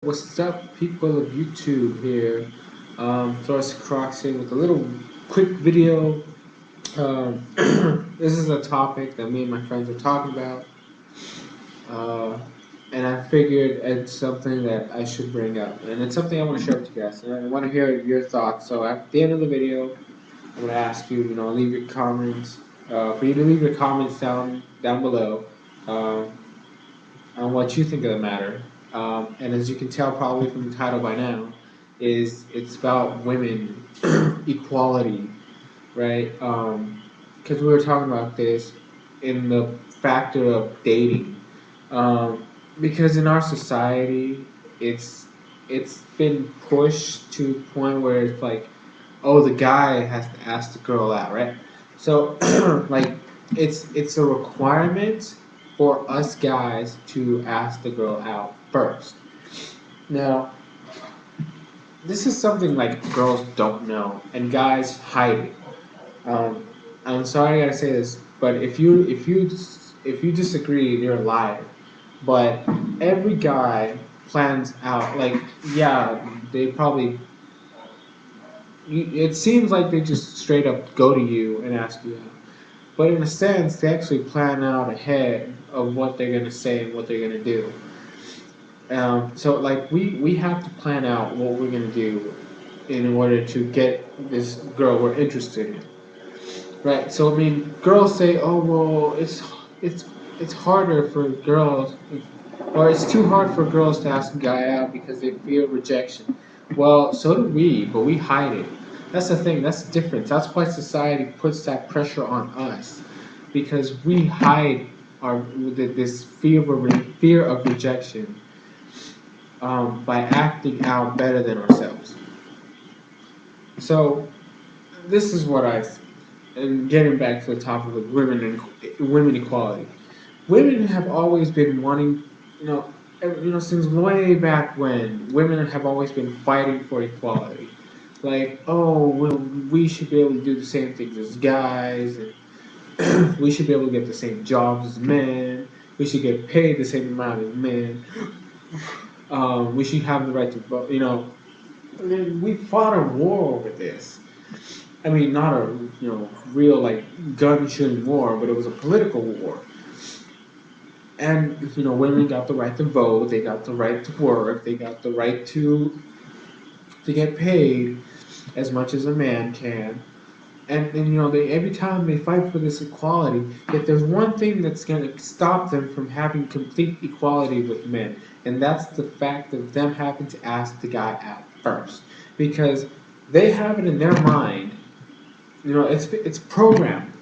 What's up, people of YouTube here? SoresanCrockxen with a little quick video. This is a topic that me and my friends are talking about, uh, and I figured it's something that I should bring up, and it's something I want to share with you guys. And I want to hear your thoughts. So at the end of the video, I'm gonna ask you, leave your comments. For you to leave your comments down below. Uh, on what you think of the matter. And as you can tell probably from the title by now, it's about women equality, right? Because we were talking about this in the factor of dating, because in our society, it's it's been pushed to the point where it's like, oh, the guy has to ask the girl out, right? So, like, it's a requirement for us guys to ask the girl out first. Now, this is something like girls don't know, and guys hide it. Um, I'm sorry I gotta say this, but if you disagree, you're a liar. But every guy plans out, like, yeah, they probably. It seems like they just straight up go to you and ask you out. But in a sense, they actually plan out ahead of what they're gonna say and what they're gonna do. So like we have to plan out what we're gonna do in order to get this girl we're interested in. Right. So I mean, girls say, "Oh well, it's it's harder for girls, or it's too hard for girls to ask a guy out because they fear rejection." Well, so do we, but we hide it. That's the thing. That's the difference. That's why society puts that pressure on us, because we hide our this fear of rejection, by acting out better than ourselves. So this is what I see. And getting back to the topic of women equality, women have always been wanting, since way back when, women have always been fighting for equality. Like, oh, well, we should be able to do the same things as guys, and we should be able to get the same jobs as men. We should get paid the same amount as men. We should have the right to vote. I mean, we fought a war over this. I mean, not a real like gun shooting war, but it was a political war. And women got the right to vote. They got the right to work. They got the right to get paid as much as a man can. And they every time they fight for this equality, yet there's one thing that's going to stop them from having complete equality with men, and that's the fact of them having to ask the guy out first, because they have it in their mind. It's programmed.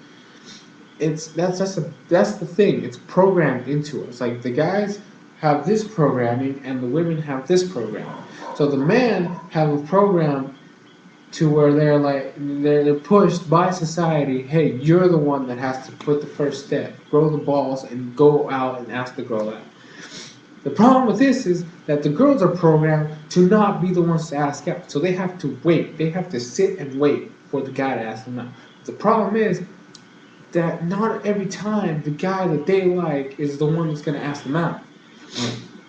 That's the thing. It's programmed into us. Like the guys have this programming, and the women have this programming. So the men have a program to where they're pushed by society. Hey, you're the one that has to put the first step, grow the balls, and go out and ask the girl out. The problem with this is that the girls are programmed to not be the ones to ask out, so they have to wait. They have to sit and wait for the guy to ask them out. The problem is that not every time the guy that they like is the one that's going to ask them out.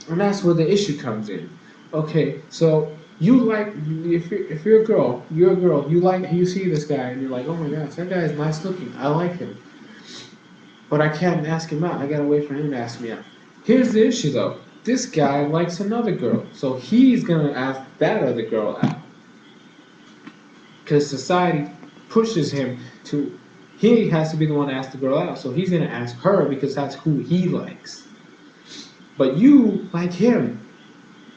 And that's where the issue comes in. Okay, so you like, if you're a girl, you see this guy and you're like, oh my gosh, that guy is nice looking, I like him, but I can't ask him out. I gotta wait for him to ask me out. Here's the issue though. This guy likes another girl, so he's gonna ask that other girl out because society pushes him to. He has to be the one to ask the girl out, so he's gonna ask her because that's who he likes. But you like him,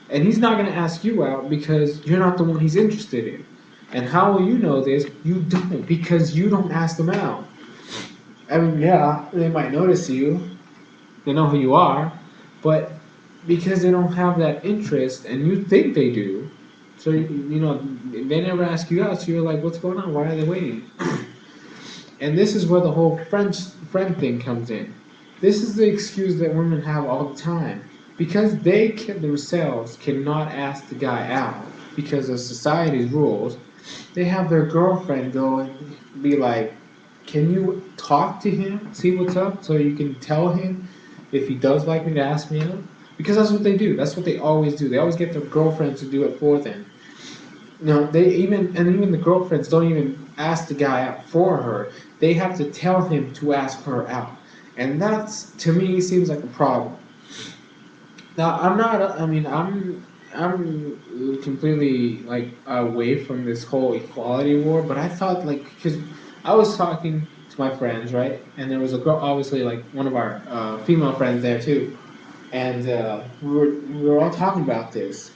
and he's not going to ask you out because you're not the one he's interested in. And how will you know this? You don't, because you don't ask them out. I mean, yeah, they might notice you, they know who you are, but because they don't have that interest and you think they do, so they never ask you out, so you're like, what's going on? Why are they waiting? And this is where the whole friend thing comes in. This is the excuse that women have all the time. Because they themselves cannot ask the guy out because of society's rules, they have their girlfriend go and be like, can you talk to him, see what's up, so you can tell him if he does like me to ask me out? because that's what they do. That's what they always do. They always get their girlfriends to do it for them. No, even the girlfriends don't even ask the guy out for her. They have to tell him to ask her out, and that's to me seems like a problem. Now I'm not. I mean, I'm completely like away from this whole equality war. But I thought like because I was talking to my friends, right, and there was a girl, obviously like one of our female friends there too, and we were all talking about this,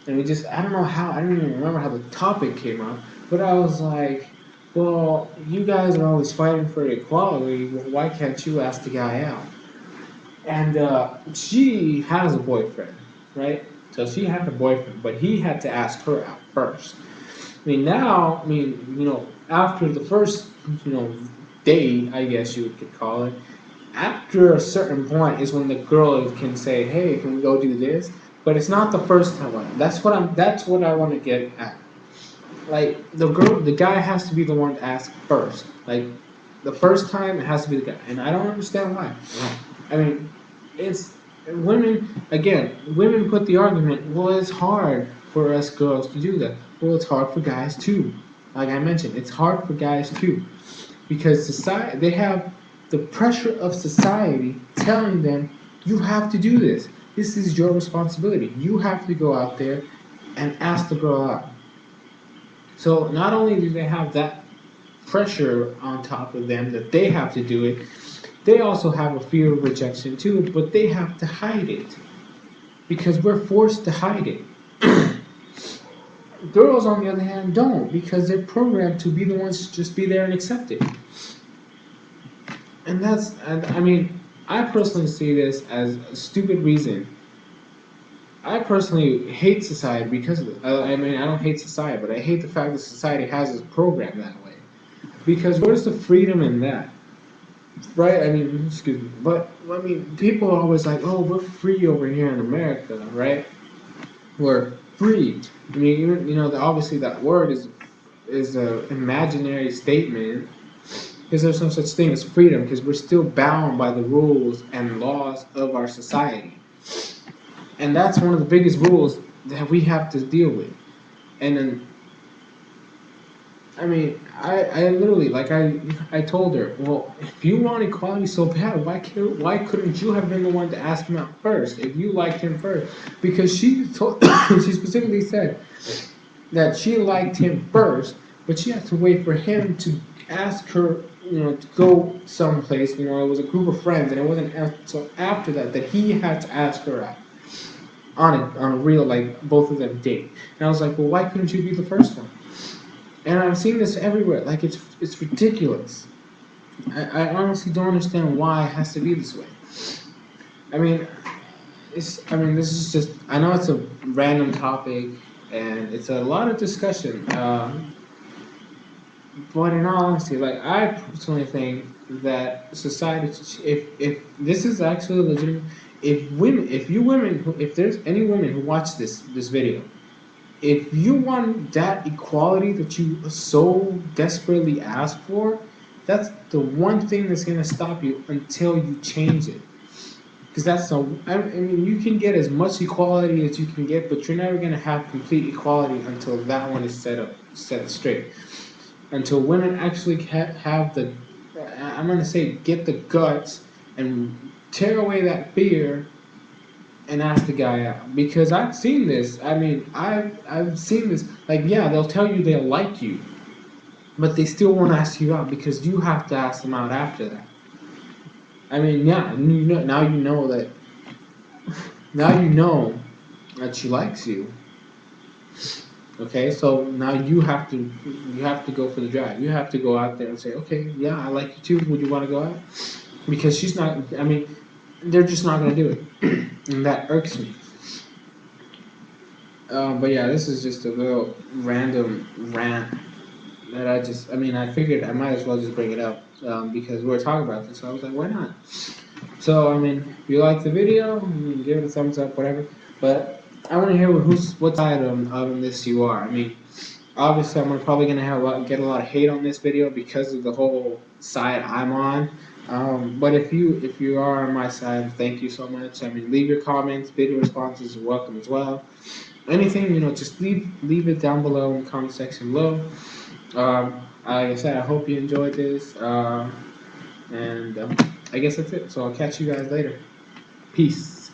and we just I don't know how I don't even remember how the topic came up, but I was like, well, you guys are always fighting for equality. Well, why can't you ask the guy out? And she has a boyfriend, right? So she had a boyfriend, but he had to ask her out first. I mean, now, I mean, after the first, date, I guess you could call it, after a certain point is when the girl can say, "Hey, can we go do this?" But it's not the first time. That's what I want to get at. Like the guy has to be the one to ask first. Like the first time, it has to be the guy, and I don't understand why. I mean, it's women again. Women put the argument, well, it's hard for us girls to do that. Well, it's hard for guys too. Like I mentioned, it's hard for guys too, because society they have the pressure of society telling them you have to do this. This is your responsibility. You have to go out there and ask the girl out. So not only do they have that pressure on top of them that they have to do it, they also have a fear of rejection too, but they have to hide it because we're forced to hide it. Girls, on the other hand, don't because they're programmed to be the ones to just be there and accept it. And I mean, I personally see this as a stupid reason. I personally hate society because of it. I mean, I don't hate society, but I hate the fact that society has this program that way. Because where's the freedom in that? Right? I mean, excuse me. But, I mean, people are always like, oh, we're free over here in America, right? We're free. I mean, even, obviously that word is a imaginary statement because there's no such thing as freedom because we're still bound by the rules and laws of our society. And that's one of the biggest rules that we have to deal with. And then, I mean, I literally, like I told her, well, if you want equality so bad, why couldn't you have been the one to ask him out first if you liked him first? Because she she specifically said that she liked him first, but she had to wait for him to ask her, to go someplace. It was a group of friends, and it wasn't until after that he had to ask her out on a real like both of them date. And I was like, well, why couldn't you be the first one? And I've seen this everywhere. Like it's ridiculous. I honestly don't understand why it has to be this way. I mean, this is just. I know it's a random topic, and it's a lot of discussion. But in all honesty, like I personally think that society, if this is actually legitimate, if there's any women who watch this video, if you want that equality that you so desperately ask for, that's the one thing that's gonna stop you until you change it. Because I mean, you can get as much equality as you can get, but you're never gonna have complete equality until that one is set straight. Until women actually have the, I'm gonna say, get the guts and tear away that fear and ask the guy out. Because I've seen this. I mean, I've seen this. Like, yeah, they'll tell you they like you, but they still won't ask you out because you have to ask them out after that. I mean, yeah, now you know that. Now you know that she likes you. Okay, so now you have to go for the drive. You have to go out there and say, okay, yeah, I like you too. Would you want to go out? Because she's not. I mean, they're just not gonna do it, and that irks me. But yeah, this is just a little random rant that I figured I might as well just bring it up because we were talking about this. So I was like, why not? So I mean, if you like the video, give it a thumbs up, whatever. But I want to hear what side of this you are. I mean, obviously, I'm probably gonna get a lot of hate on this video because of the whole side I'm on. But if you are on my side, thank you so much. I mean, leave your comments, video responses are welcome as well. Anything, just leave it down below in the comment section below. Like I said, I hope you enjoyed this, and I guess that's it. So I'll catch you guys later. Peace.